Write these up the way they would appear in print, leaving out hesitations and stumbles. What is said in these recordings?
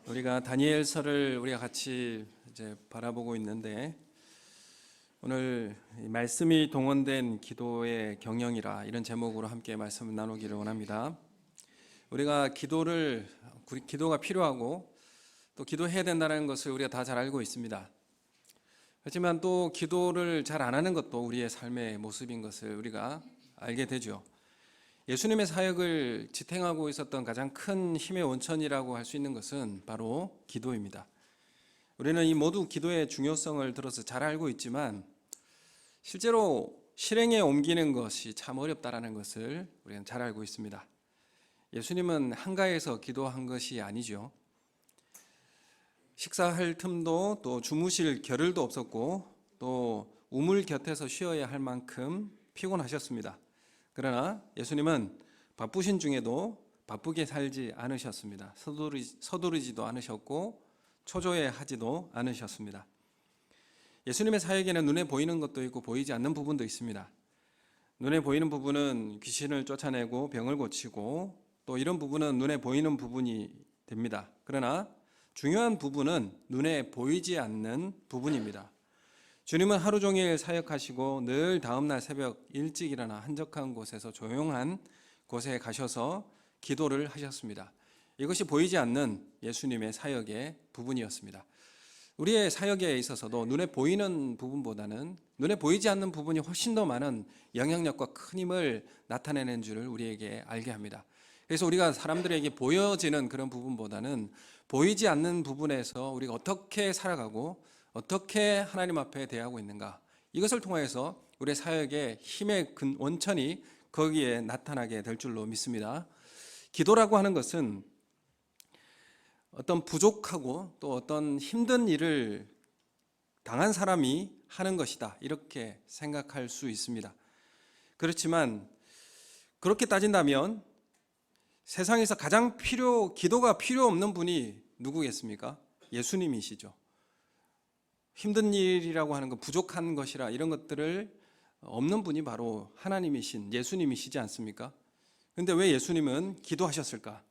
우리가 다니엘서를 우리가 같이 이제 바라보고 있는데, 오늘 말씀이 동원된 기도의 경영이라 이런 제목으로 함께 말씀을 나누기를 원합니다. 우리가 기도가 필요하고 또 기도해야 된다는 것을 우리가 다 잘 알고 있습니다. 하지만 또 기도를 잘 안 하는 것도 우리의 삶의 모습인 것을 우리가 알게 되죠. 예수님의 사역을 지탱하고 있었던 가장 큰 힘의 원천이라고 할 수 있는 것은 바로 기도입니다. 우리는 이 모두 기도의 중요성을 들어서 잘 알고 있지만 실제로 실행에 옮기는 것이 참 어렵다라는 것을 우리는 잘 알고 있습니다. 예수님은 한가해서 기도한 것이 아니죠. 식사할 틈도 또 주무실 겨를도 없었고 또 우물 곁에서 쉬어야 할 만큼 피곤하셨습니다. 그러나 예수님은 바쁘신 중에도 바쁘게 살지 않으셨습니다. 서두르지도 않으셨고 초조해하지도 않으셨습니다. 예수님의 사역에는 눈에 보이는 것도 있고 보이지 않는 부분도 있습니다. 눈에 보이는 부분은 귀신을 쫓아내고 병을 고치고 또 이런 부분은 눈에 보이는 부분이 됩니다. 그러나 중요한 부분은 눈에 보이지 않는 부분입니다. 주님은 하루 종일 사역하시고 늘 다음날 새벽 일찍 일어나 한적한 곳에서 조용한 곳에 가셔서 기도를 하셨습니다. 이것이 보이지 않는 예수님의 사역의 부분이었습니다. 우리의 사역에 있어서도 눈에 보이는 부분보다는 눈에 보이지 않는 부분이 훨씬 더 많은 영향력과 큰 힘을 나타내는 줄을 우리에게 알게 합니다. 그래서 우리가 사람들에게 보여지는 그런 부분보다는 보이지 않는 부분에서 우리가 어떻게 살아가고 어떻게 하나님 앞에 대하고 있는가, 이것을 통해서 우리의 사역의 힘의 원천이 거기에 나타나게 될 줄로 믿습니다. 기도라고 하는 것은 어떤 부족하고 또 어떤 힘든 일을 당한 사람이 하는 것이다, 이렇게 생각할 수 있습니다. 그렇지만 그렇게 따진다면 세상에서 가장 기도가 필요 없는 분이 누구겠습니까? 예수님이시죠. 힘든 일이라고 하는 것, 부족한 것이라 이런 것들을 없는 분이 바로 하나님이신 예수님이시지 않습니까? 그런데 왜 예수님은 기도하셨을까?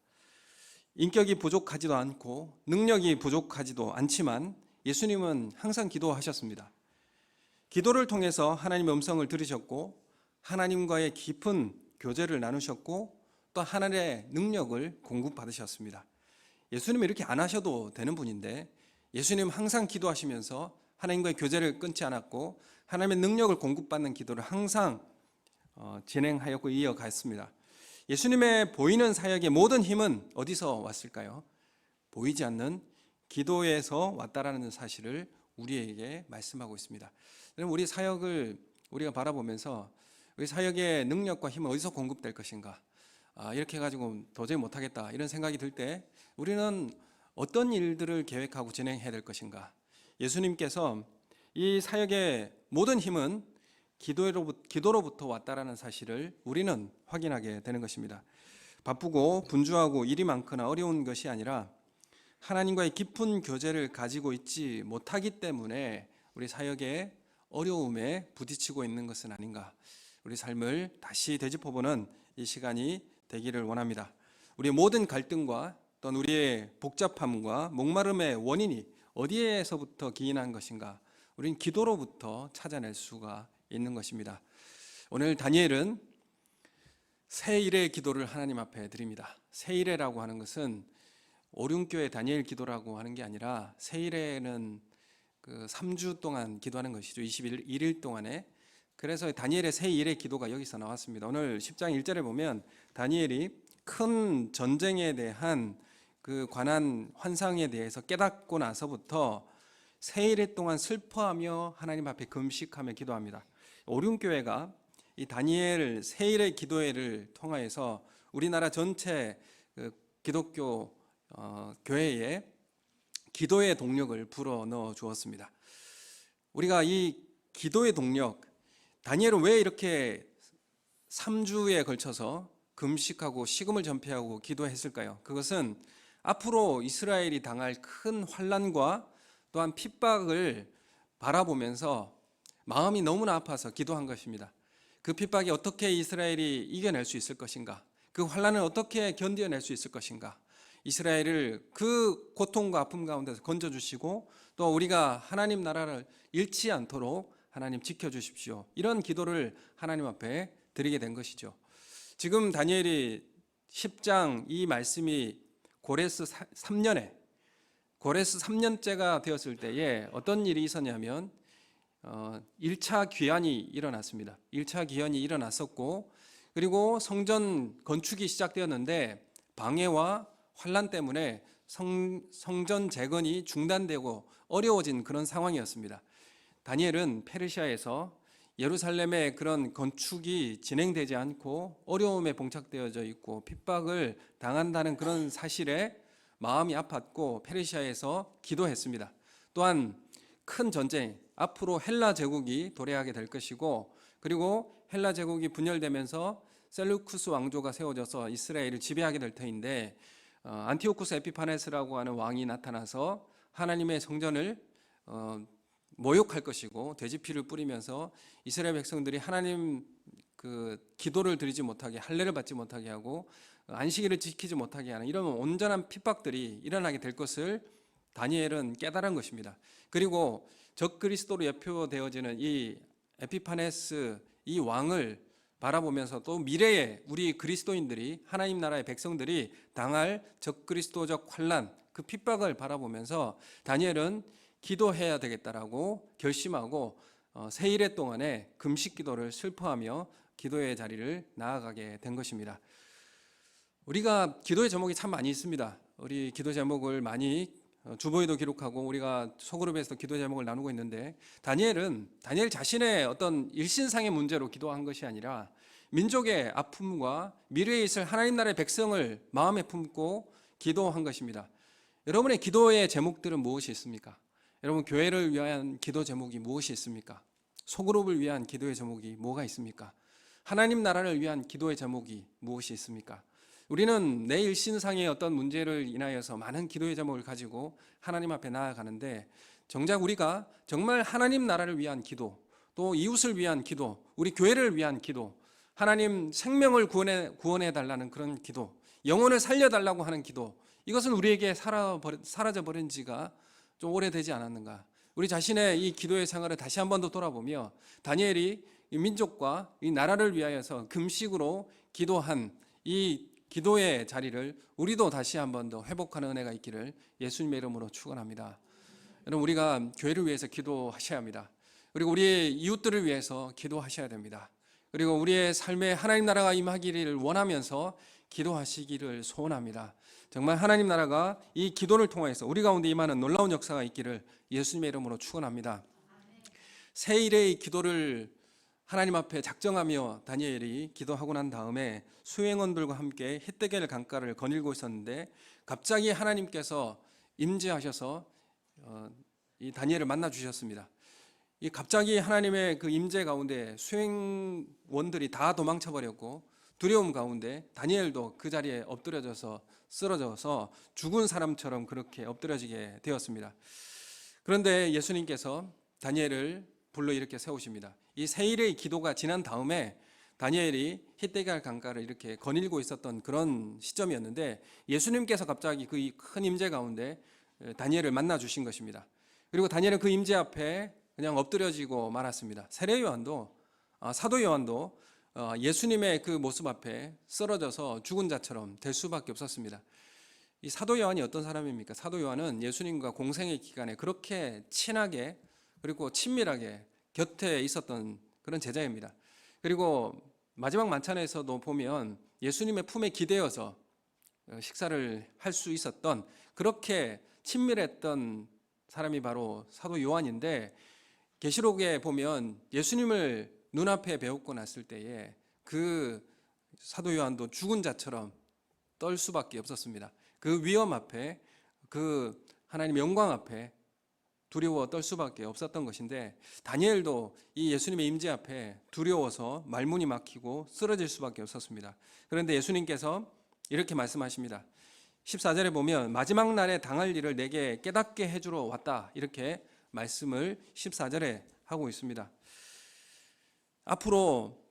인격이 부족하지도 않고 능력이 부족하지도 않지만 예수님은 항상 기도하셨습니다. 기도를 통해서 하나님의 음성을 들으셨고 하나님과의 깊은 교제를 나누셨고 또 하나님의 능력을 공급받으셨습니다. 예수님은 이렇게 안 하셔도 되는 분인데 예수님은 항상 기도하시면서 하나님과의 교제를 끊지 않았고 하나님의 능력을 공급받는 기도를 항상 진행하였고 이어갔습니다. 예수님의 보이는 사역의 모든 힘은 어디서 왔을까요? 보이지 않는 기도에서 왔다라는 사실을 우리에게 말씀하고 있습니다. 우리 사역을 우리가 바라보면서 우리 사역의 능력과 힘은 어디서 공급될 것인가? 이렇게 해가지고 도저히 못하겠다 이런 생각이 들 때 우리는 어떤 일들을 계획하고 진행해야 될 것인가? 예수님께서 이 사역의 모든 힘은 기도로부터 왔다라는 사실을 우리는 확인하게 되는 것입니다. 바쁘고 분주하고 일이 많거나 어려운 것이 아니라 하나님과의 깊은 교제를 가지고 있지 못하기 때문에 우리 사역의 어려움에 부딪히고 있는 것은 아닌가? 우리 삶을 다시 되짚어보는 이 시간이 되기를 원합니다. 우리의 모든 갈등과 또는 우리의 복잡함과 목마름의 원인이 어디에서부터 기인한 것인가? 우리는 기도로부터 찾아낼 수가 있는 것입니다. 오늘 다니엘은 새 일의 기도를 하나님 앞에 드립니다. 새 일회라고 하는 것은 오륜교의 다니엘 기도라고 하는 게 아니라 새 일회는 3주 동안 기도하는 것이죠. 21일 동안에. 그래서 다니엘의 새 일의 기도가 여기서 나왔습니다. 오늘 10장 1절에 보면 다니엘이 큰 전쟁에 대한 관한 환상에 대해서 깨닫고 나서부터 새 일회 동안 슬퍼하며 하나님 앞에 금식하며 기도합니다. 오륜교회가 이 다니엘 새 일의 기도회를 통하여서 우리나라 전체 기독교 교회에 기도의 동력을 불어넣어 주었습니다. 우리가 이 기도의 동력, 다니엘은 왜 이렇게 3주에 걸쳐서 금식하고 식음을 전폐하고 기도했을까요? 그것은 앞으로 이스라엘이 당할 큰 환난과 또한 핍박을 바라보면서 마음이 너무나 아파서 기도한 것입니다. 그 핍박이 어떻게 이스라엘이 이겨낼 수 있을 것인가? 그 환난을 어떻게 견뎌낼 수 있을 것인가? 이스라엘을 그 고통과 아픔 가운데서 건져주시고 또 우리가 하나님 나라를 잃지 않도록 하나님 지켜주십시오. 이런 기도를 하나님 앞에 드리게 된 것이죠. 지금 다니엘이 10장 이 말씀이 고레스 3년에 고레스 3년째가 되었을 때에 어떤 일이 있었냐면 1차 귀환이 일어났습니다. 1차 귀환이 일어났었고 그리고 성전 건축이 시작되었는데 방해와 환란 때문에 성전 재건이 중단되고 어려워진 그런 상황이었습니다. 다니엘은 페르시아에서 예루살렘의 그런 건축이 진행되지 않고 어려움에 봉착되어져 있고 핍박을 당한다는 그런 사실에 마음이 아팠고 페르시아에서 기도했습니다. 또한 큰 전쟁, 앞으로 헬라 제국이 도래하게 될 것이고 그리고 헬라 제국이 분열되면서 셀루쿠스 왕조가 세워져서 이스라엘을 지배하게 될 터인데 안티오쿠스 에피파네스라고 하는 왕이 나타나서 하나님의 성전을 모욕할 것이고 돼지피를 뿌리면서 이스라엘 백성들이 하나님 그 기도를 드리지 못하게 할례를 받지 못하게 하고 안식일을 지키지 못하게 하는 이런 온전한 핍박들이 일어나게 될 것을 다니엘은 깨달은 것입니다. 그리고 적그리스도로 예표되어지는 이 에피파네스 이 왕을 바라보면서 또 미래에 우리 그리스도인들이 하나님 나라의 백성들이 당할 적그리스도적 환난 그 핍박을 바라보면서 다니엘은 기도해야 되겠다라고 결심하고 세 일의 동안에 금식 기도를 슬퍼하며 기도의 자리를 나아가게 된 것입니다. 우리가 기도의 제목이 참 많이 있습니다. 우리 기도 제목을 많이 주보에도 기록하고 우리가 소그룹에서 기도 제목을 나누고 있는데 다니엘 자신의 어떤 일신상의 문제로 기도한 것이 아니라 민족의 아픔과 미래에 있을 하나님 나라의 백성을 마음에 품고 기도한 것입니다. 여러분의 기도의 제목들은 무엇이 있습니까? 여러분 교회를 위한 기도 제목이 무엇이 있습니까? 소그룹을 위한 기도의 제목이 뭐가 있습니까? 하나님 나라를 위한 기도의 제목이 무엇이 있습니까? 우리는 내 일신상의 어떤 문제를 인하여서 많은 기도의 제목을 가지고 하나님 앞에 나아가는데 정작 우리가 정말 하나님 나라를 위한 기도, 또 이웃을 위한 기도, 우리 교회를 위한 기도, 하나님 생명을 구원해 달라는 그런 기도, 영혼을 살려달라고 하는 기도, 이것은 우리에게 사라져버린 지가 좀 오래되지 않았는가. 우리 자신의 이 기도의 생활을 다시 한 번 더 돌아보며 다니엘이 이 민족과 이 나라를 위하여서 금식으로 기도한 이 기도의 자리를 우리도 다시 한 번 더 회복하는 은혜가 있기를 예수님의 이름으로 축원합니다. 여러분 우리가 교회를 위해서 기도하셔야 합니다. 그리고 우리의 이웃들을 위해서 기도하셔야 됩니다. 그리고 우리의 삶에 하나님 나라가 임하기를 원하면서 기도하시기를 소원합니다. 정말 하나님 나라가 이 기도를 통해서 우리 가운데 임하는 놀라운 역사가 있기를 예수님의 이름으로 축원합니다. 세 일의 기도를 하나님 앞에 작정하며 다니엘이 기도하고 난 다음에 수행원들과 함께 히데겔 강가를 거닐고 있었는데 갑자기 하나님께서 임재하셔서 이 다니엘을 만나 주셨습니다. 이 갑자기 하나님의 그 임재 가운데 수행원들이 다 도망쳐 버렸고 두려움 가운데 다니엘도 그 자리에 엎드려져서 쓰러져서 죽은 사람처럼 그렇게 엎드려지게 되었습니다. 그런데 예수님께서 다니엘을 불러 이렇게 세우십니다. 이 세 일의 기도가 지난 다음에 다니엘이 히데겔 강가를 이렇게 거닐고 있었던 그런 시점이었는데 예수님께서 갑자기 그 큰 임재 가운데 다니엘을 만나 주신 것입니다. 그리고 다니엘은 그 임재 앞에 그냥 엎드려지고 말았습니다. 세례 요한도 사도 요한도 예수님의 그 모습 앞에 쓰러져서 죽은 자처럼 될 수밖에 없었습니다. 이 사도 요한이 어떤 사람입니까? 사도 요한은 예수님과 공생의 기간에 그렇게 친하게 그리고 친밀하게 곁에 있었던 그런 제자입니다. 그리고 마지막 만찬에서도 보면 예수님의 품에 기대어서 식사를 할 수 있었던 그렇게 친밀했던 사람이 바로 사도 요한인데 계시록에 보면 예수님을 눈앞에 배우고 났을 때에 그 사도 요한도 죽은 자처럼 떨 수밖에 없었습니다. 그 위험 앞에 그 하나님의 영광 앞에 두려워 떨 수밖에 없었던 것인데 다니엘도 이 예수님의 임재 앞에 두려워서 말문이 막히고 쓰러질 수밖에 없었습니다. 그런데 예수님께서 이렇게 말씀하십니다. 14절에 보면 마지막 날에 당할 일을 내게 깨닫게 해주러 왔다 이렇게 말씀을 14절에 하고 있습니다. 앞으로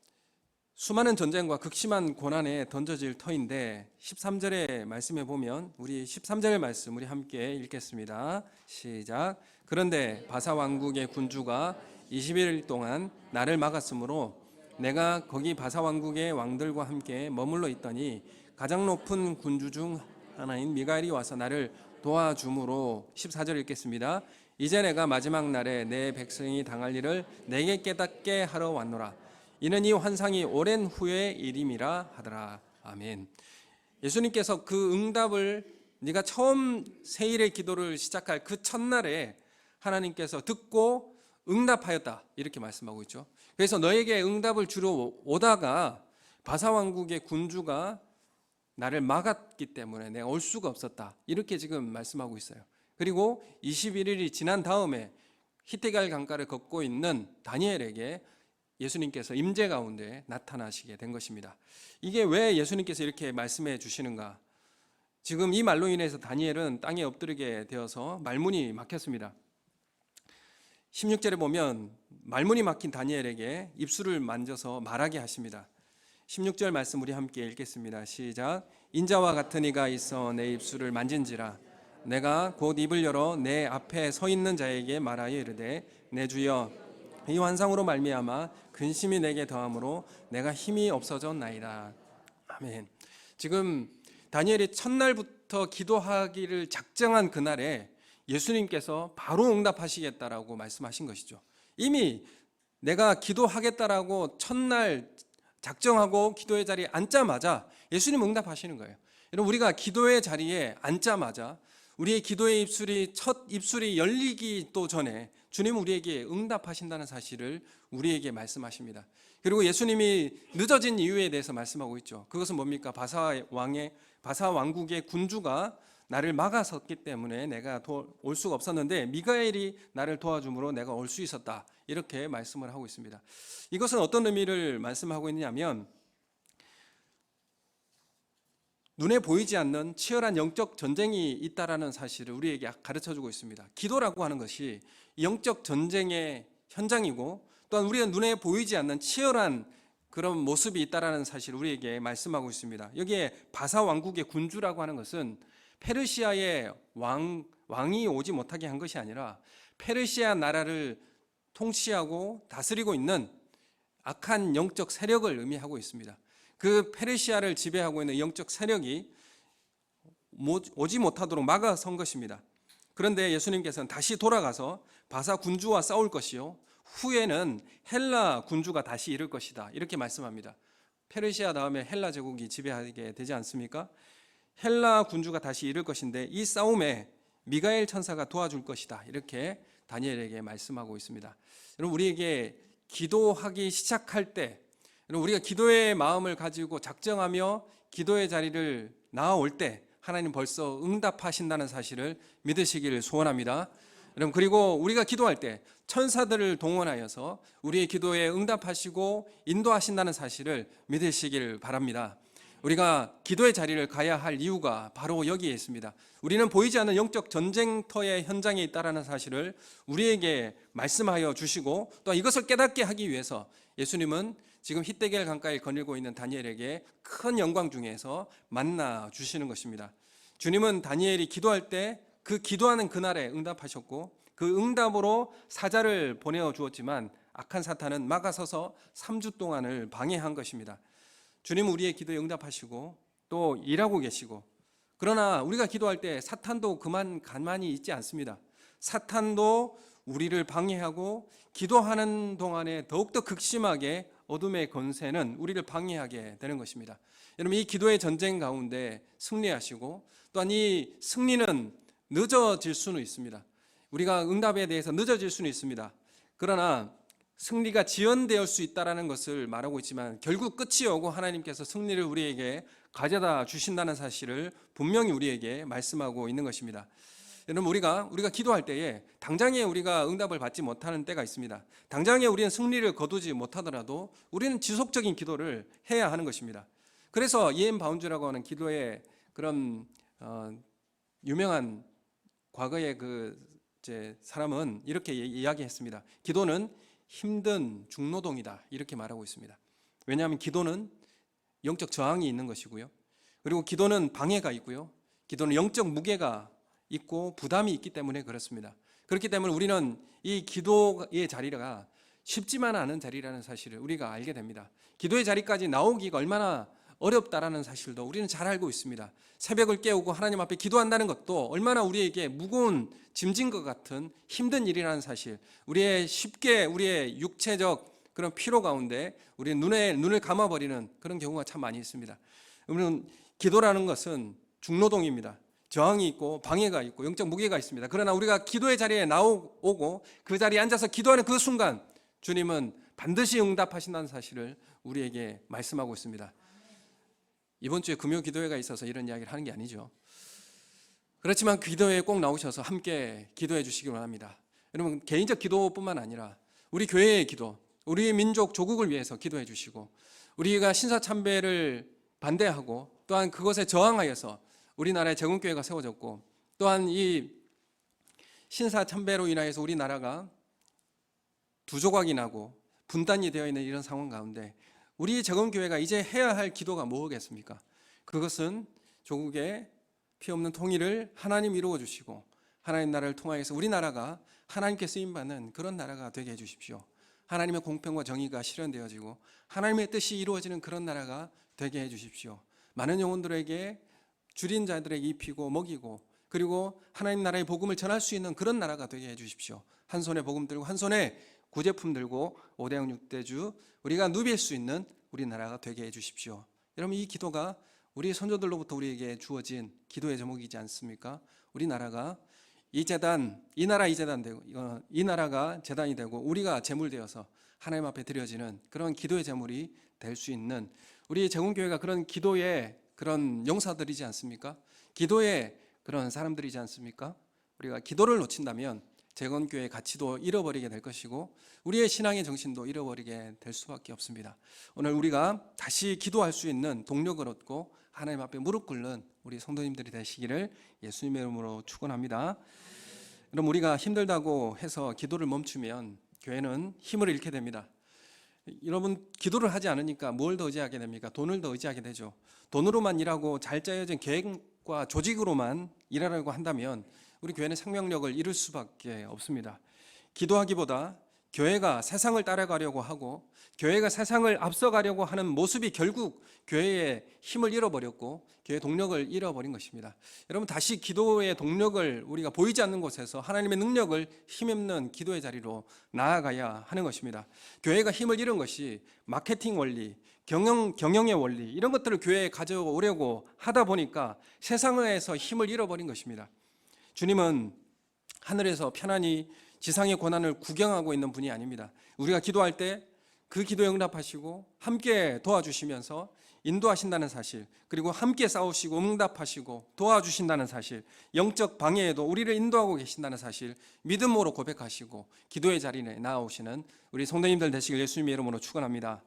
수많은 전쟁과 극심한 고난에 던져질 터인데 13절의 말씀에 보면 우리 13절 말씀 우리 함께 읽겠습니다. 시작. 그런데 바사 왕국의 군주가 20일 동안 나를 막았으므로 내가 거기 바사 왕국의 왕들과 함께 머물러 있더니 가장 높은 군주 중 하나인 미가엘이 와서 나를 도와줌으로 14절 읽겠습니다. 이제 내가 마지막 날에 내 백성이 당할 일을 내게 깨닫게 하러 왔노라. 이는 이 환상이 오랜 후의 일임이라 하더라. 아멘. 예수님께서 그 응답을 네가 처음 세일의 기도를 시작할 그 첫날에 하나님께서 듣고 응답하였다 이렇게 말씀하고 있죠. 그래서 너에게 응답을 주러 오다가 바사왕국의 군주가 나를 막았기 때문에 내가 올 수가 없었다 이렇게 지금 말씀하고 있어요. 그리고 21일이 지난 다음에 히데갈 강가를 걷고 있는 다니엘에게 예수님께서 임재 가운데 나타나시게 된 것입니다. 이게 왜 예수님께서 이렇게 말씀해 주시는가? 지금 이 말로 인해서 다니엘은 땅에 엎드리게 되어서 말문이 막혔습니다. 16절에 보면 말문이 막힌 다니엘에게 입술을 만져서 말하게 하십니다. 16절 말씀 우리 함께 읽겠습니다. 시작. 인자와 같은 이가 있어 내 입술을 만진지라 내가 곧 입을 열어 내 앞에 서 있는 자에게 말하여 이르되 내 주여 이 환상으로 말미암아 근심이 내게 더함으로 내가 힘이 없어졌나이다. 아멘. 지금 다니엘이 첫날부터 기도하기를 작정한 그날에 예수님께서 바로 응답하시겠다라고 말씀하신 것이죠. 이미 내가 기도하겠다라고 첫날 작정하고 기도의 자리에 앉자마자 예수님 응답하시는 거예요. 여러분 우리가 기도의 자리에 앉자마자 우리의 기도의 입술이 첫 입술이 열리기 또 전에 주님 우리에게 응답하신다는 사실을 우리에게 말씀하십니다. 그리고 예수님이 늦어진 이유에 대해서 말씀하고 있죠. 그것은 뭡니까? 바사 왕국의 군주가 나를 막아섰기 때문에 내가 올 수가 없었는데 미가엘이 나를 도와줌으로 내가 올 수 있었다. 이렇게 말씀을 하고 있습니다. 이것은 어떤 의미를 말씀하고 있냐면 눈에 보이지 않는 치열한 영적 전쟁이 있다라는 사실을 우리에게 가르쳐주고 있습니다. 기도라고 하는 것이 영적 전쟁의 현장이고 또한 우리가 눈에 보이지 않는 치열한 그런 모습이 있다라는 사실을 우리에게 말씀하고 있습니다. 여기에 바사 왕국의 군주라고 하는 것은 페르시아의 왕이 오지 못하게 한 것이 아니라 페르시아 나라를 통치하고 다스리고 있는 악한 영적 세력을 의미하고 있습니다. 그 페르시아를 지배하고 있는 영적 세력이 오지 못하도록 막아선 것입니다. 그런데 예수님께서는 다시 돌아가서 바사 군주와 싸울 것이요 후에는 헬라 군주가 다시 이룰 것이다 이렇게 말씀합니다. 페르시아 다음에 헬라 제국이 지배하게 되지 않습니까? 헬라 군주가 다시 이룰 것인데 이 싸움에 미가엘 천사가 도와줄 것이다 이렇게 다니엘에게 말씀하고 있습니다. 여러분 우리에게 기도하기 시작할 때 우리가 기도의 마음을 가지고 작정하며 기도의 자리를 나아올 때 하나님 벌써 응답하신다는 사실을 믿으시기를 소원합니다. 여러분 그리고 우리가 기도할 때 천사들을 동원하여서 우리의 기도에 응답하시고 인도하신다는 사실을 믿으시기를 바랍니다. 우리가 기도의 자리를 가야 할 이유가 바로 여기에 있습니다. 우리는 보이지 않는 영적 전쟁터의 현장에 있다는 사실을 우리에게 말씀하여 주시고 또 이것을 깨닫게 하기 위해서 예수님은 지금 히데겔 강가에 거닐고 있는 다니엘에게 큰 영광 중에서 만나 주시는 것입니다. 주님은 다니엘이 기도할 때 그 기도하는 그날에 응답하셨고 그 응답으로 사자를 보내어 주었지만 악한 사탄은 막아서서 3주 동안을 방해한 것입니다. 주님은 우리의 기도에 응답하시고 또 일하고 계시고 그러나 우리가 기도할 때 사탄도 가만히 있지 않습니다. 사탄도 우리를 방해하고 기도하는 동안에 더욱더 극심하게 어둠의 권세는 우리를 방해하게 되는 것입니다. 여러분 이 기도의 전쟁 가운데 승리하시고 또한 이 승리는 늦어질 수는 있습니다. 우리가 응답에 대해서 늦어질 수는 있습니다. 그러나 승리가 지연되어 수 있다는 것을 말하고 있지만 결국 끝이 오고 하나님께서 승리를 우리에게 가져다 주신다는 사실을 분명히 우리에게 말씀하고 있는 것입니다. 여러분 우리가 기도할 때에 당장에 우리가 응답을 받지 못하는 때가 있습니다. 당장에 우리는 승리를 거두지 못하더라도 우리는 지속적인 기도를 해야 하는 것입니다. 그래서 이엠 바운즈라고 하는 기도의 그런 유명한 과거의 사람은 이렇게 이야기했습니다. 기도는 힘든 중노동이다 이렇게 말하고 있습니다. 왜냐하면 기도는 영적 저항이 있는 것이고요. 그리고 기도는 방해가 있고요. 기도는 영적 무게가 있고 부담이 있기 때문에 그렇습니다. 그렇기 때문에 우리는 이 기도의 자리가 쉽지만 않은 자리라는 사실을 우리가 알게 됩니다. 기도의 자리까지 나오기가 얼마나 어렵다라는 사실도 우리는 잘 알고 있습니다. 새벽을 깨우고 하나님 앞에 기도한다는 것도 얼마나 우리에게 무거운 짐진 것 같은 힘든 일이라는 사실, 우리의 육체적 그런 피로 가운데 우리의 눈을 감아버리는 그런 경우가 참 많이 있습니다. 우리는 기도라는 것은 중노동입니다. 저항이 있고 방해가 있고 영적 무게가 있습니다. 그러나 우리가 기도의 자리에 나오고 그 자리에 앉아서 기도하는 그 순간 주님은 반드시 응답하신다는 사실을 우리에게 말씀하고 있습니다. 이번 주에 금요 기도회가 있어서 이런 이야기를 하는 게 아니죠. 그렇지만 기도회에 꼭 나오셔서 함께 기도해 주시기 원합니다. 여러분, 개인적 기도뿐만 아니라 우리 교회의 기도, 우리 민족 조국을 위해서 기도해 주시고, 우리가 신사참배를 반대하고 또한 그것에 저항하여서 우리나라의 재건교회가 세워졌고, 또한 이 신사참배로 인하여서 우리나라가 두 조각이 나고 분단이 되어 있는 이런 상황 가운데 우리 재건교회가 이제 해야 할 기도가 뭐겠습니까? 그것은 조국의 피 없는 통일을 하나님 이루어 주시고 하나님 나라를 통하여서 우리나라가 하나님께 쓰임받는 그런 나라가 되게 해주십시오. 하나님의 공평과 정의가 실현되어지고 하나님의 뜻이 이루어지는 그런 나라가 되게 해주십시오. 많은 영혼들에게 줄인 자들에게 입히고 먹이고 그리고 하나님 나라의 복음을 전할 수 있는 그런 나라가 되게 해주십시오. 한 손에 복음 들고 한 손에 구제품 들고 5대양 6대주 우리가 누빌 수 있는 우리나라가 되게 해주십시오. 여러분, 이 기도가 우리 선조들로부터 우리에게 주어진 기도의 제목이지 않습니까? 우리나라가 이 나라가 제단이 되고 우리가 제물되어서 하나님 앞에 드려지는 그런 기도의 제물이 될 수 있는 우리 재건교회가 그런 기도의 그런 용사들이지 않습니까? 기도의 그런 사람들이지 않습니까? 우리가 기도를 놓친다면 재건교회의 가치도 잃어버리게 될 것이고 우리의 신앙의 정신도 잃어버리게 될 수밖에 없습니다. 오늘 우리가 다시 기도할 수 있는 동력을 얻고 하나님 앞에 무릎 꿇는 우리 성도님들이 되시기를 예수님의 이름으로 축원합니다. 그럼 우리가 힘들다고 해서 기도를 멈추면 교회는 힘을 잃게 됩니다. 여러분, 기도를 하지 않으니까 뭘 더 의지하게 됩니까? 돈을 더 의지하게 되죠. 돈으로만 일하고 잘 짜여진 계획과 조직으로만 일하려고 한다면 우리 교회는 생명력을 잃을 수밖에 없습니다. 기도하기보다 교회가 세상을 따라가려고 하고 교회가 세상을 앞서가려고 하는 모습이 결국 교회의 힘을 잃어버렸고 교회의 동력을 잃어버린 것입니다. 여러분, 다시 기도의 동력을 우리가 보이지 않는 곳에서 하나님의 능력을 힘입는 기도의 자리로 나아가야 하는 것입니다. 교회가 힘을 잃은 것이 마케팅 원리, 경영의 원리 이런 것들을 교회에 가져오려고 하다 보니까 세상에서 힘을 잃어버린 것입니다. 주님은 하늘에서 편안히 지상의 고난을 구경하고 있는 분이 아닙니다. 우리가 기도할 때 그 기도에 응답하시고 함께 도와주시면서 인도하신다는 사실, 그리고 함께 싸우시고 응답하시고 도와주신다는 사실, 영적 방해에도 우리를 인도하고 계신다는 사실 믿음으로 고백하시고 기도의 자리에 나아오시는 우리 성도님들 되시길 예수님의 이름으로 축원합니다.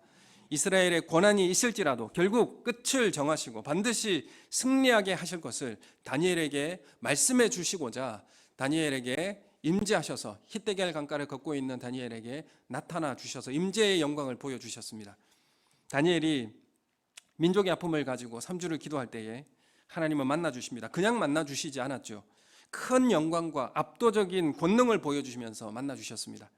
이스라엘의 고난이 있을지라도 결국 끝을 정하시고 반드시 승리하게 하실 것을 다니엘에게 말씀해 주시고자 다니엘에게 임재하셔서 히데겔 강가를 걷고 있는 다니엘에게 나타나 주셔서 임재의 영광을 보여주셨습니다. 다니엘이 민족의 아픔을 가지고 3주를 기도할 때에 하나님은 만나 주십니다. 그냥 만나 주시지 않았죠. 큰 영광과 압도적인 권능을 보여주시면서 만나 주셨습니다.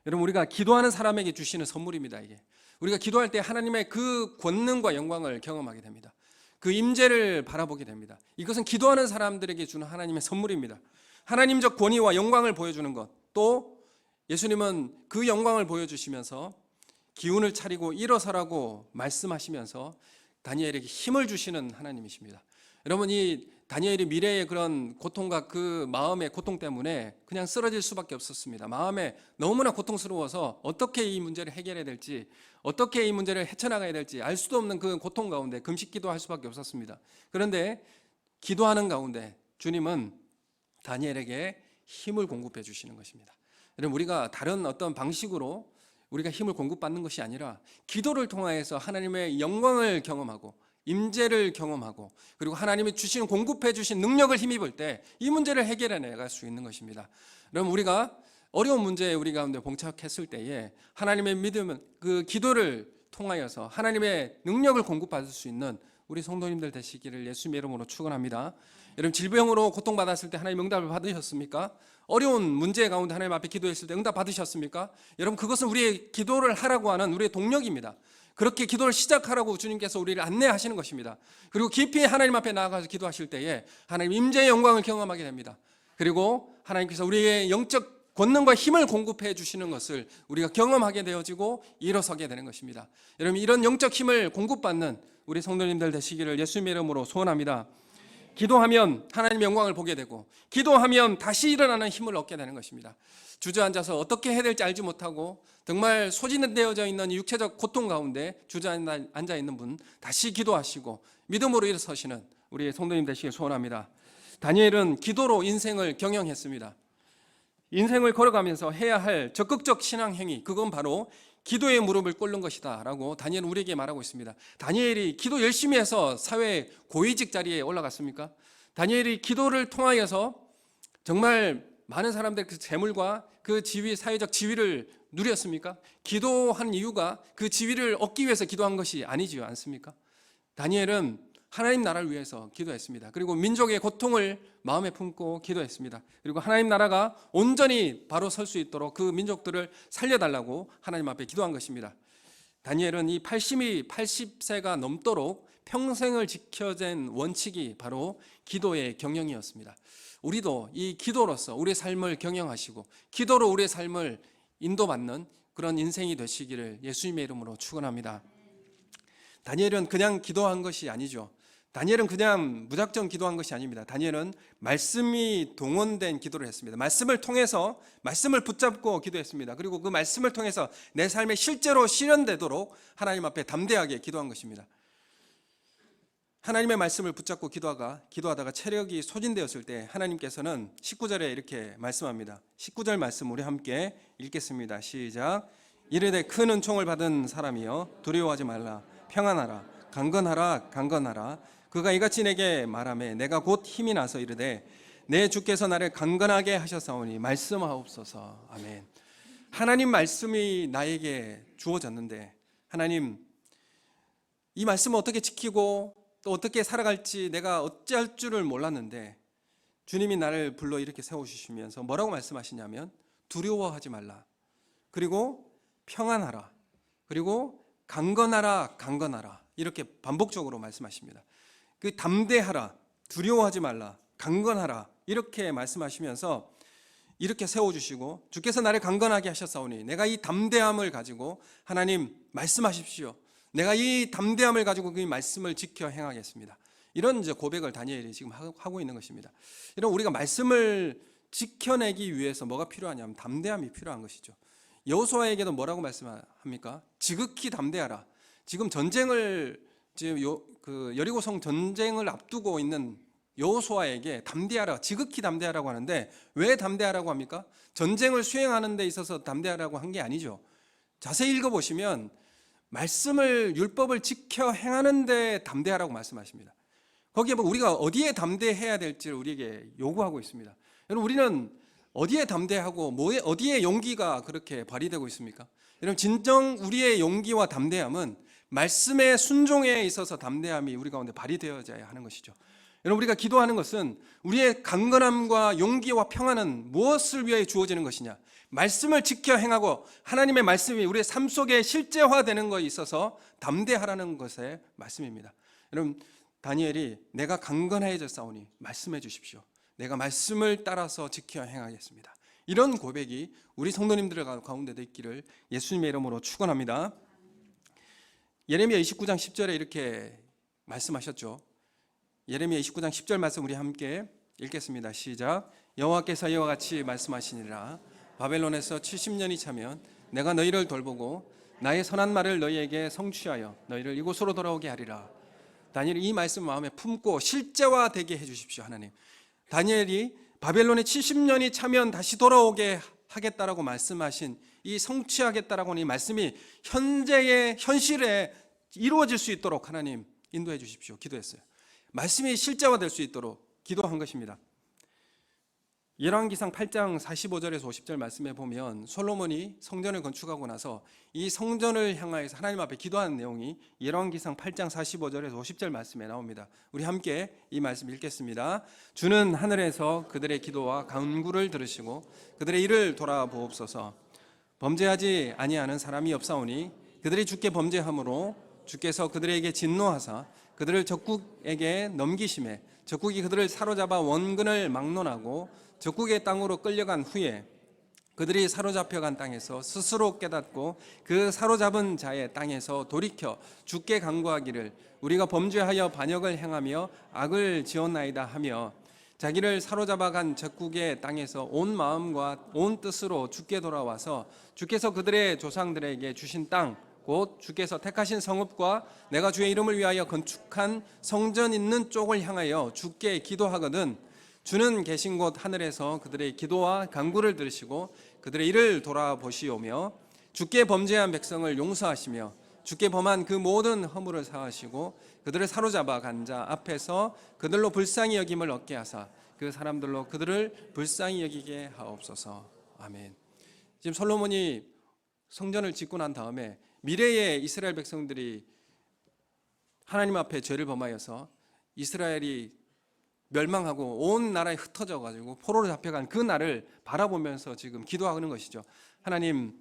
여러분, 우리가 기도하는 사람에게 주시는 선물입니다. 이게 우리가 기도할 때 하나님의 그 권능과 영광을 경험하게 됩니다. 그 임재를 바라보게 됩니다. 이것은 기도하는 사람들에게 주는 하나님의 선물입니다. 하나님적 권위와 영광을 보여주는 것, 또 예수님은 그 영광을 보여주시면서 기운을 차리고 일어서라고 말씀하시면서 다니엘에게 힘을 주시는 하나님이십니다. 여러분, 이 다니엘이 미래의 그런 고통과 그 마음의 고통 때문에 그냥 쓰러질 수밖에 없었습니다. 마음에 너무나 고통스러워서 어떻게 이 문제를 해결해야 될지, 어떻게 이 문제를 헤쳐나가야 될지 알 수도 없는 그 고통 가운데 금식 기도할 수밖에 없었습니다. 그런데 기도하는 가운데 주님은 다니엘에게 힘을 공급해 주시는 것입니다. 여러분, 우리가 다른 어떤 방식으로 우리가 힘을 공급받는 것이 아니라 기도를 통하여서 하나님의 영광을 경험하고 임재를 경험하고 그리고 하나님이 주시는 공급해 주신 능력을 힘입을 때 이 문제를 해결해 나갈 수 있는 것입니다. 여러분, 우리가 어려운 문제에 우리 가운데 봉착했을 때에 하나님의 믿음은 그 기도를 통하여서 하나님의 능력을 공급받을 수 있는 우리 성도님들 되시기를 예수님의 이름으로 축원합니다. 여러분, 질병으로 고통받았을 때 하나님 응답을 받으셨습니까? 어려운 문제 가운데 하나님 앞에 기도했을 때 응답 받으셨습니까? 여러분, 그것은 우리의 기도를 하라고 하는 우리의 동력입니다. 그렇게 기도를 시작하라고 주님께서 우리를 안내하시는 것입니다. 그리고 깊이 하나님 앞에 나아가서 기도하실 때에 하나님 임재의 영광을 경험하게 됩니다. 그리고 하나님께서 우리의 영적 권능과 힘을 공급해 주시는 것을 우리가 경험하게 되어지고 일어서게 되는 것입니다. 여러분, 이런 영적 힘을 공급받는 우리 성도님들 되시기를 예수님의 이름으로 소원합니다. 기도하면 하나님의 영광을 보게 되고, 기도하면 다시 일어나는 힘을 얻게 되는 것입니다. 주저앉아서 어떻게 해야 될지 알지 못하고 정말 소진되어져 있는 육체적 고통 가운데 주저앉아 있는 분, 다시 기도하시고 믿음으로 일어서시는 우리 성도님 되시길 소원합니다. 다니엘은 기도로 인생을 경영했습니다. 인생을 걸어가면서 해야 할 적극적 신앙 행위, 그건 바로 기도의 무릎을 꿇는 것이다 라고 다니엘은 우리에게 말하고 있습니다. 다니엘이 기도 열심히 해서 사회 고위직 자리에 올라갔습니까? 다니엘이 기도를 통하여서 정말 많은 사람들의 그 재물과 그 지위, 사회적 지위를 누렸습니까? 기도한 이유가 그 지위를 얻기 위해서 기도한 것이 아니지 않습니까? 다니엘은 하나님 나라를 위해서 기도했습니다. 그리고 민족의 고통을 마음에 품고 기도했습니다. 그리고 하나님 나라가 온전히 바로 설 수 있도록 그 민족들을 살려달라고 하나님 앞에 기도한 것입니다. 다니엘은 이 80세가 넘도록 평생을 지켜진 원칙이 바로 기도의 경영이었습니다. 우리도 이 기도로서 우리의 삶을 경영하시고 기도로 우리의 삶을 인도받는 그런 인생이 되시기를 예수님의 이름으로 축원합니다. 다니엘은 그냥 기도한 것이 아니죠. 다니엘은 그냥 무작정 기도한 것이 아닙니다. 다니엘은 말씀이 동원된 기도를 했습니다. 말씀을 통해서 말씀을 붙잡고 기도했습니다. 그리고 그 말씀을 통해서 내 삶에 실제로 실현되도록 하나님 앞에 담대하게 기도한 것입니다. 하나님의 말씀을 붙잡고 기도하다가 체력이 소진되었을 때 하나님께서는 19절에 이렇게 말씀합니다. 19절 말씀 우리 함께 읽겠습니다. 시작. 이르되 큰 은총을 받은 사람이여 두려워하지 말라. 평안하라. 강건하라. 강건하라. 그가 이같이 내게 말하매 내가 곧 힘이 나서 이르되 내 주께서 나를 강건하게 하셨사오니 말씀하옵소서. 아멘. 하나님 말씀이 나에게 주어졌는데, 하나님 이 말씀을 어떻게 지키고 또 어떻게 살아갈지 내가 어찌할 줄을 몰랐는데 주님이 나를 불러 이렇게 세워주시면서 뭐라고 말씀하시냐면 두려워하지 말라, 그리고 평안하라, 그리고 강건하라. 강건하라. 이렇게 반복적으로 말씀하십니다. 그 담대하라, 두려워하지 말라, 강건하라 이렇게 말씀하시면서 이렇게 세워주시고, 주께서 나를 강건하게 하셨사오니 내가 이 담대함을 가지고 하나님 말씀하십시오. 내가 이 담대함을 가지고 그 말씀을 지켜 행하겠습니다. 이런 이제 고백을 다니엘이 지금 하고 있는 것입니다. 이런 우리가 말씀을 지켜내기 위해서 뭐가 필요하냐면 담대함이 필요한 것이죠. 여호수아에게도 뭐라고 말씀합니까? 지극히 담대하라. 지금 여리고성 전쟁을 앞두고 있는 여호수아에게 담대하라, 지극히 담대하라고 하는데 왜 담대하라고 합니까? 전쟁을 수행하는 데 있어서 담대하라고 한 게 아니죠. 자세히 읽어보시면 말씀을, 율법을 지켜 행하는 데 담대하라고 말씀하십니다. 거기에 우리가 어디에 담대해야 될지를 우리에게 요구하고 있습니다. 여러분, 우리는 어디에 담대하고 어디에 용기가 그렇게 발휘되고 있습니까? 여러분, 진정 우리의 용기와 담대함은 말씀의 순종에 있어서 담대함이 우리 가운데 발휘되어져야 하는 것이죠. 여러분, 우리가 기도하는 것은 우리의 강건함과 용기와 평안은 무엇을 위해 주어지는 것이냐? 말씀을 지켜 행하고 하나님의 말씀이 우리의 삶 속에 실제화되는 것에 있어서 담대하라는 것의 말씀입니다. 여러분, 다니엘이 내가 강건해졌사오니 말씀해 주십시오. 내가 말씀을 따라서 지켜 행하겠습니다. 이런 고백이 우리 성도님들 가운데도 있기를 예수님의 이름으로 축원합니다. 예레미야 29장 10절에 이렇게 말씀하셨죠. 예레미야 29장 10절 말씀 우리 함께 읽겠습니다. 시작. 여호와께서 이와 같이 말씀하시니라. 바벨론에서 70년이 차면 내가 너희를 돌보고 나의 선한 말을 너희에게 성취하여 너희를 이곳으로 돌아오게 하리라. 다니엘이 이 말씀 마음에 품고 실제화되게 해주십시오. 하나님, 다니엘이 바벨론에 70년이 차면 다시 돌아오게 하겠다라고 말씀하신 이 성취하겠다라고 하는 이 말씀이 현재의 현실에 이루어질 수 있도록 하나님 인도해 주십시오. 기도했어요. 말씀이 실제화될 수 있도록 기도한 것입니다. 열왕기상 8장 45절에서 50절 말씀에 보면 솔로몬이 성전을 건축하고 나서 이 성전을 향하여서 하나님 앞에 기도하는 내용이 열왕기상 8장 45절에서 50절 말씀에 나옵니다. 우리 함께 이 말씀 읽겠습니다. 주는 하늘에서 그들의 기도와 간구를 들으시고 그들의 일을 돌아보옵소서. 범죄하지 아니하는 사람이 없사오니 그들이 주께 범죄함으로 주께서 그들에게 진노하사 그들을 적국에게 넘기심에 적국이 그들을 사로잡아 원근을 막론하고 적국의 땅으로 끌려간 후에 그들이 사로잡혀간 땅에서 스스로 깨닫고 그 사로잡은 자의 땅에서 돌이켜 주께 간구하기를 우리가 범죄하여 반역을 행하며 악을 지었나이다 하며 자기를 사로잡아간 적국의 땅에서 온 마음과 온 뜻으로 주께 돌아와서 주께서 그들의 조상들에게 주신 땅 곧 주께서 택하신 성읍과 내가 주의 이름을 위하여 건축한 성전 있는 쪽을 향하여 주께 기도하거든 주는 계신 곳 하늘에서 그들의 기도와 간구를 들으시고 그들의 일을 돌아보시오며 주께 범죄한 백성을 용서하시며 주께 범한 그 모든 허물을 사하시고 그들을 사로잡아 간 자 앞에서 그들로 불쌍히 여김을 얻게 하사 그 사람들로 그들을 불쌍히 여기게 하옵소서. 아멘. 지금 솔로몬이 성전을 짓고 난 다음에 미래의 이스라엘 백성들이 하나님 앞에 죄를 범하여서 이스라엘이 멸망하고 온 나라에 흩어져 가지고 포로로 잡혀간 그 날을 바라보면서 지금 기도하는 것이죠. 하나님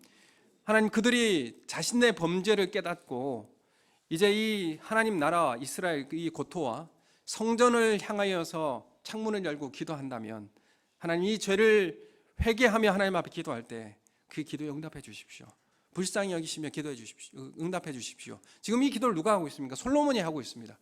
그들이 자신의 범죄를 깨닫고 이제 이 하나님 나라 이스라엘 이 고토와 성전을 향하여서 창문을 열고 기도한다면 하나님 이 죄를 회개하며 하나님 앞에 기도할 때 그 기도에 응답해 주십시오. 불쌍히 여기시며 기도해 주십시오. 응답해 주십시오. 지금 이 기도를 누가 하고 있습니까? 솔로몬이 하고 있습니다.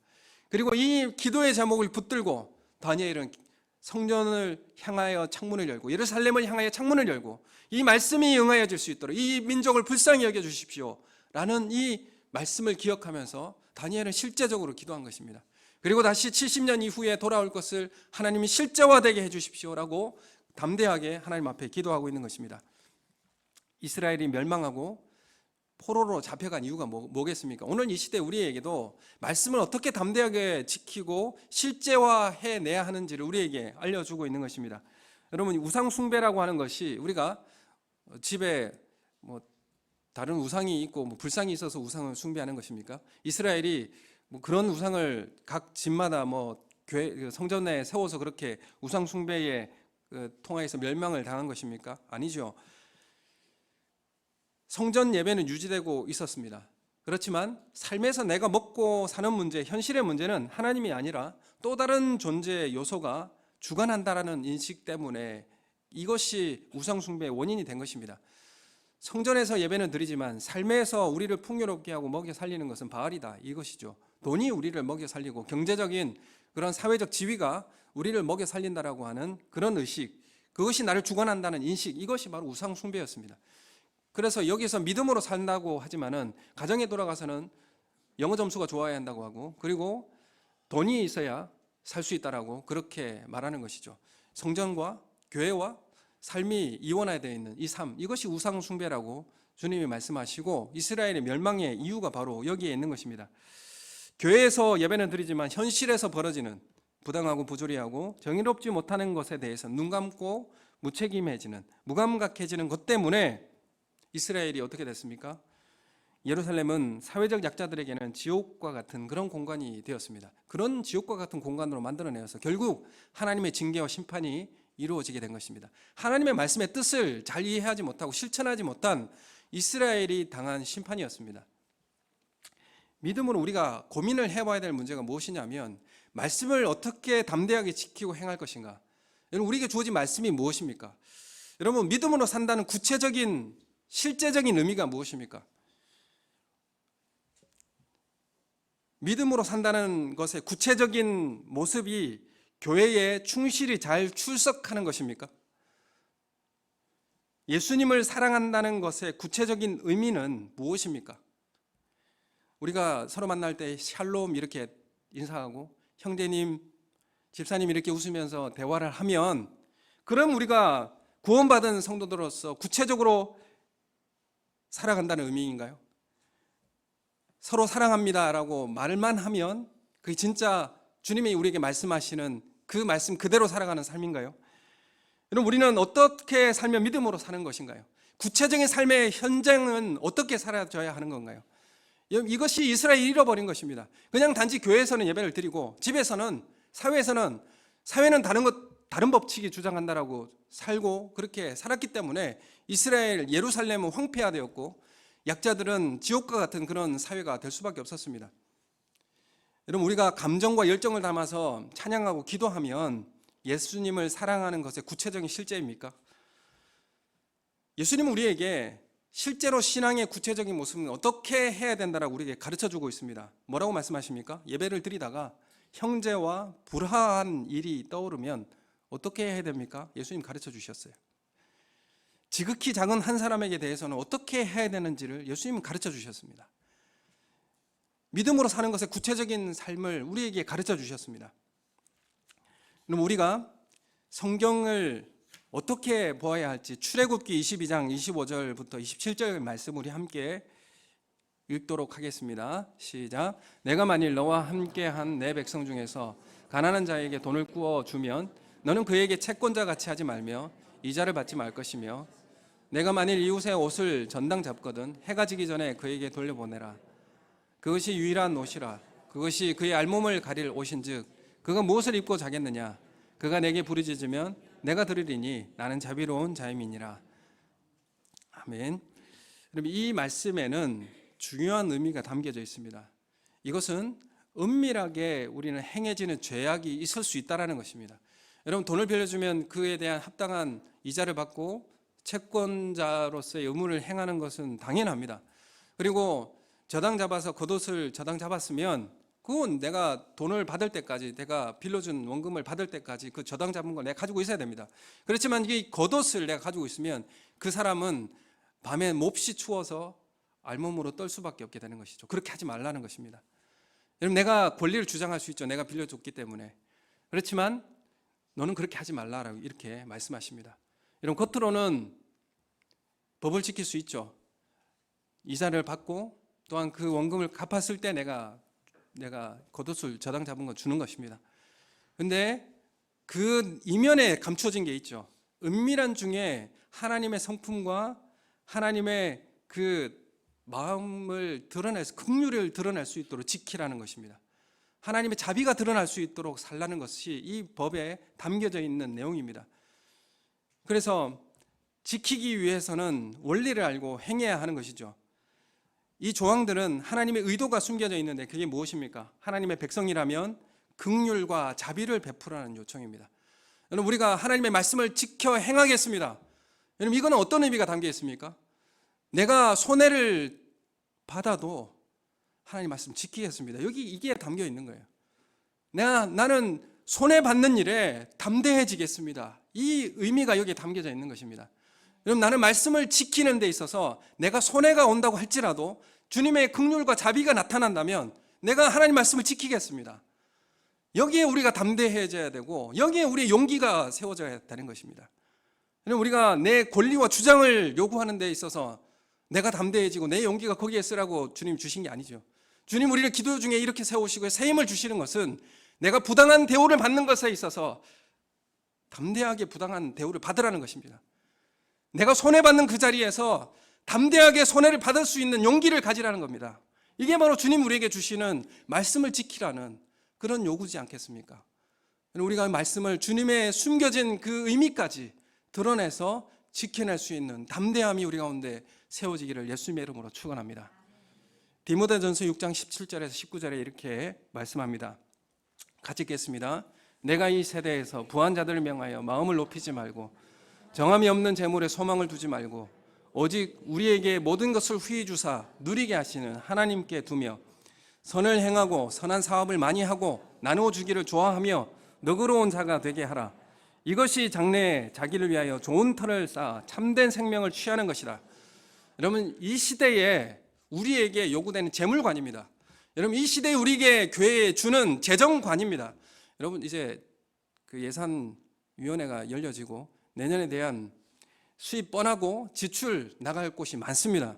그리고 이 기도의 제목을 붙들고 다니엘은 성전을 향하여 창문을 열고 예루살렘을 향하여 창문을 열고 이 말씀이 응하여질 수 있도록 이 민족을 불쌍히 여겨 주십시오 라는 이 말씀을 기억하면서 다니엘은 실제적으로 기도한 것입니다. 그리고 다시 70년 이후에 돌아올 것을 하나님이 실제화되게 해 주십시오라고 담대하게 하나님 앞에 기도하고 있는 것입니다. 이스라엘이 멸망하고 포로로 잡혀간 이유가 뭐겠습니까? 오늘 이 시대 우리에게도 말씀을 어떻게 담대하게 지키고 실제화해내야 하는지를 우리에게 알려주고 있는 것입니다. 여러분, 우상 숭배라고 하는 것이 우리가 집에 다른 우상이 있고 불상이 있어서 우상을 숭배하는 것입니까? 이스라엘이 그런 우상을 각 집마다 교회 성전 내에 세워서 그렇게 우상 숭배에 통하여서 멸망을 당한 것입니까? 아니죠. 성전 예배는 유지되고 있었습니다. 그렇지만 삶에서 내가 먹고 사는 문제, 현실의 문제는 하나님이 아니라 또 다른 존재의 요소가 주관한다라는 인식 때문에 이것이 우상 숭배의 원인이 된 것입니다. 성전에서 예배는 드리지만 삶에서 우리를 풍요롭게 하고 먹여 살리는 것은 바알이다, 이것이죠. 돈이 우리를 먹여 살리고 경제적인 그런 사회적 지위가 우리를 먹여 살린다라고 하는 그런 의식, 그것이 나를 주관한다는 인식, 이것이 바로 우상 숭배였습니다. 그래서 여기서 믿음으로 산다고 하지만은 가정에 돌아가서는 영어 점수가 좋아야 한다고 하고 그리고 돈이 있어야 살 수 있다라고 그렇게 말하는 것이죠. 성전과 교회와 삶이 이원화되어 있는 이 삶, 이것이 우상 숭배라고 주님이 말씀하시고 이스라엘의 멸망의 이유가 바로 여기에 있는 것입니다. 교회에서 예배는 드리지만 현실에서 벌어지는 부당하고 부조리하고 정의롭지 못하는 것에 대해서 눈 감고 무책임해지는, 무감각해지는 것 때문에 이스라엘이 어떻게 됐습니까? 예루살렘은 사회적 약자들에게는 지옥과 같은 그런 공간이 되었습니다. 그런 지옥과 같은 공간으로 만들어내어서 결국 하나님의 징계와 심판이 이루어지게 된 것입니다. 하나님의 말씀의 뜻을 잘 이해하지 못하고 실천하지 못한 이스라엘이 당한 심판이었습니다. 믿음으로 우리가 고민을 해봐야 될 문제가 무엇이냐면 말씀을 어떻게 담대하게 지키고 행할 것인가. 여러분, 우리에게 주어진 말씀이 무엇입니까? 여러분, 믿음으로 산다는 구체적인 실제적인 의미가 무엇입니까? 믿음으로 산다는 것의 구체적인 모습이 교회에 충실히 잘 출석하는 것입니까? 예수님을 사랑한다는 것의 구체적인 의미는 무엇입니까? 우리가 서로 만날 때 샬롬 이렇게 인사하고 형제님, 집사님 이렇게 웃으면서 대화를 하면 그럼 우리가 구원받은 성도들로서 구체적으로 살아간다는 의미인가요? 서로 사랑합니다라고 말만 하면 그게 진짜 주님이 우리에게 말씀하시는 그 말씀 그대로 살아가는 삶인가요? 여러분, 우리는 어떻게 살면 믿음으로 사는 것인가요? 구체적인 삶의 현장은 어떻게 살아져야 하는 건가요? 이것이 이스라엘이 잃어버린 것입니다. 그냥 단지 교회에서는 예배를 드리고 집에서는 사회는 다른 법칙이 주장한다라고 살고 그렇게 살았기 때문에 이스라엘 예루살렘은 황폐화되었고 약자들은 지옥과 같은 그런 사회가 될 수밖에 없었습니다. 여러분, 우리가 감정과 열정을 담아서 찬양하고 기도하면 예수님을 사랑하는 것의 구체적인 실제입니까? 예수님은 우리에게 실제로 신앙의 구체적인 모습은 어떻게 해야 된다라고 우리에게 가르쳐주고 있습니다. 뭐라고 말씀하십니까? 예배를 드리다가 형제와 불화한 일이 떠오르면 어떻게 해야 됩니까? 예수님 가르쳐 주셨어요. 지극히 작은 한 사람에게 대해서는 어떻게 해야 되는지를 예수님은 가르쳐 주셨습니다. 믿음으로 사는 것의 구체적인 삶을 우리에게 가르쳐 주셨습니다. 그럼 우리가 성경을 어떻게 보아야 할지 출애굽기 22장 25절부터 27절 말씀 우리 함께 읽도록 하겠습니다. 시작. 내가 만일 너와 함께한 내 백성 중에서 가난한 자에게 돈을 구워 주면 너는 그에게 채권자 같이 하지 말며 이자를 받지 말 것이며 내가 만일 이웃의 옷을 전당 잡거든 해가 지기 전에 그에게 돌려보내라. 그것이 유일한 옷이라. 그것이 그의 알몸을 가릴 옷인즉 그가 무엇을 입고 자겠느냐. 그가 내게 부르짖으면 내가 들으리니 나는 자비로운 자임이니라. 아멘. 여러분, 이 말씀에는 중요한 의미가 담겨져 있습니다. 이것은 은밀하게 우리는 행해지는 죄악이 있을 수 있다는 것입니다. 여러분, 돈을 빌려주면 그에 대한 합당한 이자를 받고 채권자로서의 의무를 행하는 것은 당연합니다. 그리고 저당 잡아서 겉옷을 저당 잡았으면 그건 내가 돈을 받을 때까지, 내가 빌려준 원금을 받을 때까지 그 저당 잡은 걸 내가 가지고 있어야 됩니다. 그렇지만 이 겉옷을 내가 가지고 있으면 그 사람은 밤에 몹시 추워서 알몸으로 떨 수밖에 없게 되는 것이죠. 그렇게 하지 말라는 것입니다. 여러분, 내가 권리를 주장할 수 있죠. 내가 빌려줬기 때문에. 그렇지만 너는 그렇게 하지 말라라고 이렇게 말씀하십니다. 여러분, 겉으로는 법을 지킬 수 있죠. 이자를 받고 또한 그 원금을 갚았을 때 내가 겉옷을 저당 잡은 거 주는 것입니다. 근데 그 이면에 감춰진 게 있죠. 은밀한 중에 하나님의 성품과 하나님의 그 마음을 드러내서 긍휼을 드러낼 수 있도록 지키라는 것입니다. 하나님의 자비가 드러날 수 있도록 살라는 것이 이 법에 담겨져 있는 내용입니다. 그래서 지키기 위해서는 원리를 알고 행해야 하는 것이죠. 이 조항들은 하나님의 의도가 숨겨져 있는데 그게 무엇입니까? 하나님의 백성이라면 긍휼과 자비를 베풀라는 요청입니다. 여러분, 우리가 하나님의 말씀을 지켜 행하겠습니다. 여러분, 이거는 어떤 의미가 담겨 있습니까? 내가 손해를 받아도 하나님 말씀 지키겠습니다. 여기 이게 담겨 있는 거예요. 나는 손해받는 일에 담대해지겠습니다. 이 의미가 여기에 담겨져 있는 것입니다. 여러분, 나는 말씀을 지키는 데 있어서 내가 손해가 온다고 할지라도 주님의 긍휼과 자비가 나타난다면 내가 하나님 말씀을 지키겠습니다. 여기에 우리가 담대해져야 되고 여기에 우리의 용기가 세워져야 되는 것입니다. 여러분, 우리가 내 권리와 주장을 요구하는 데 있어서 내가 담대해지고 내 용기가 거기에 쓰라고 주님 주신 게 아니죠. 주님 우리를 기도 중에 이렇게 세우시고 새 힘을 주시는 것은 내가 부당한 대우를 받는 것에 있어서 담대하게 부당한 대우를 받으라는 것입니다. 내가 손해받는 그 자리에서 담대하게 손해를 받을 수 있는 용기를 가지라는 겁니다. 이게 바로 주님 우리에게 주시는 말씀을 지키라는 그런 요구지 않겠습니까? 우리가 말씀을 주님의 숨겨진 그 의미까지 드러내서 지켜낼 수 있는 담대함이 우리 가운데 세워지기를 예수님의 이름으로 축원합니다. 디모데전서 6장 17절에서 19절에 이렇게 말씀합니다. 같이 읽겠습니다. 내가 이 세대에서 부한 자들을 명하여 마음을 높이지 말고 정함이 없는 재물에 소망을 두지 말고 오직 우리에게 모든 것을 후히 주사 누리게 하시는 하나님께 두며 선을 행하고 선한 사업을 많이 하고 나누어 주기를 좋아하며 너그러운 자가 되게 하라. 이것이 장래에 자기를 위하여 좋은 터를 쌓아 참된 생명을 취하는 것이라. 여러분, 이 시대에 우리에게 요구되는 재물관입니다. 여러분, 이 시대에 우리에게 교회에 주는 재정관입니다. 여러분, 이제 그 예산위원회가 열려지고 내년에 대한 수입 뻔하고 지출 나갈 곳이 많습니다.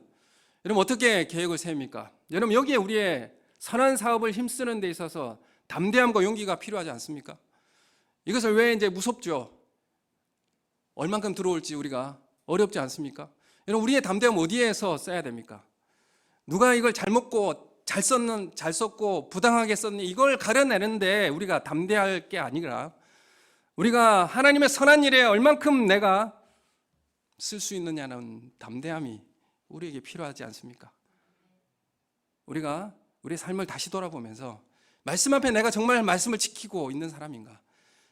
여러분, 어떻게 계획을 세웁니까? 여러분, 여기에 우리의 선한 사업을 힘쓰는 데 있어서 담대함과 용기가 필요하지 않습니까? 이것을 왜 이제 무섭죠? 얼만큼 들어올지 우리가 어렵지 않습니까? 여러분, 우리의 담대함 어디에서 써야 됩니까? 누가 이걸 잘 먹고 잘 썼고 부당하게 썼니, 이걸 가려내는데 우리가 담대할 게 아니라 우리가 하나님의 선한 일에 얼만큼 내가 쓸 수 있느냐는 담대함이 우리에게 필요하지 않습니까? 우리가 우리의 삶을 다시 돌아보면서 말씀 앞에 내가 정말 말씀을 지키고 있는 사람인가?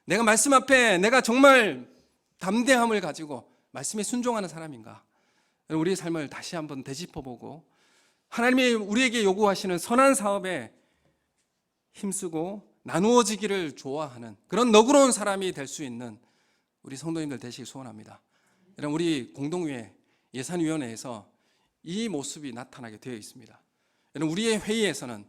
내가 말씀 앞에 내가 정말 담대함을 가지고 말씀에 순종하는 사람인가? 우리의 삶을 다시 한번 되짚어보고 하나님이 우리에게 요구하시는 선한 사업에 힘쓰고 나누어지기를 좋아하는 그런 너그러운 사람이 될 수 있는 우리 성도님들 되시길 소원합니다. 여러분, 우리 공동회 예산위원회에서 이 모습이 나타나게 되어 있습니다. 여러분, 우리의 회의에서는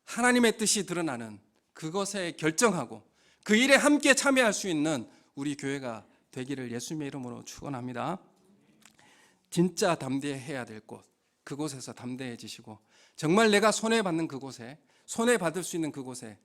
하나님의 뜻이 드러나는 그것에 결정하고 그 일에 함께 참여할 수 있는 우리 교회가 되기를 예수님의 이름으로 축원합니다. 진짜 담대해야 될 곳, 그곳에서 담대해지시고 정말 내가 손해받는 그곳에, 손해받을 수 있는 그곳에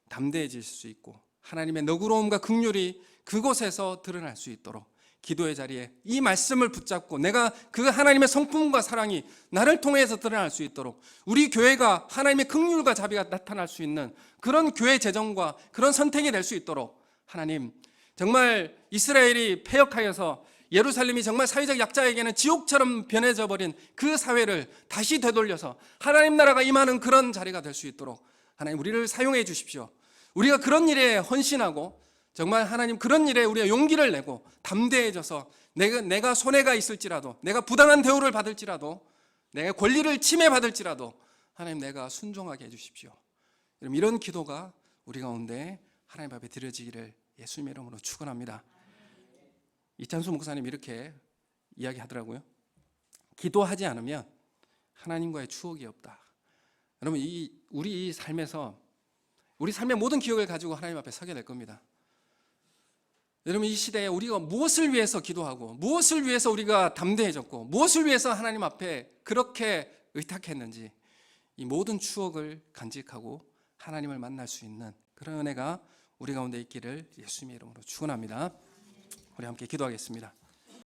담대해질 수 있고 하나님의 너그러움과 긍휼이 그곳에서 드러날 수 있도록 기도의 자리에 이 말씀을 붙잡고 내가 그 하나님의 성품과 사랑이 나를 통해서 드러날 수 있도록 우리 교회가 하나님의 긍휼과 자비가 나타날 수 있는 그런 교회 재정과 그런 선택이 될 수 있도록 하나님, 정말 이스라엘이 패역하여서 예루살렘이 정말 사회적 약자에게는 지옥처럼 변해져 버린 그 사회를 다시 되돌려서 하나님 나라가 임하는 그런 자리가 될 수 있도록 하나님 우리를 사용해 주십시오. 우리가 그런 일에 헌신하고 정말 하나님 그런 일에 우리가 용기를 내고 담대해져서 내가 손해가 있을지라도, 내가 부당한 대우를 받을지라도, 내가 권리를 침해받을지라도 하나님 내가 순종하게 해주십시오. 여러분, 이런 기도가 우리 가운데 하나님 앞에 드려지기를 예수님의 이름으로 축원합니다. 이찬수 목사님 이렇게 이야기하더라고요. 기도하지 않으면 하나님과의 추억이 없다. 여러분, 우리 삶에서 우리 삶의 모든 기억을 가지고 하나님 앞에 서게 될 겁니다. 여러분, 이 시대에 우리가 무엇을 위해서 기도하고 무엇을 위해서 우리가 담대해졌고 무엇을 위해서 하나님 앞에 그렇게 의탁했는지 이 모든 추억을 간직하고 하나님을 만날 수 있는 그런 은혜가 우리 가운데 있기를 예수님의 이름으로 축원합니다. 우리 함께 기도하겠습니다.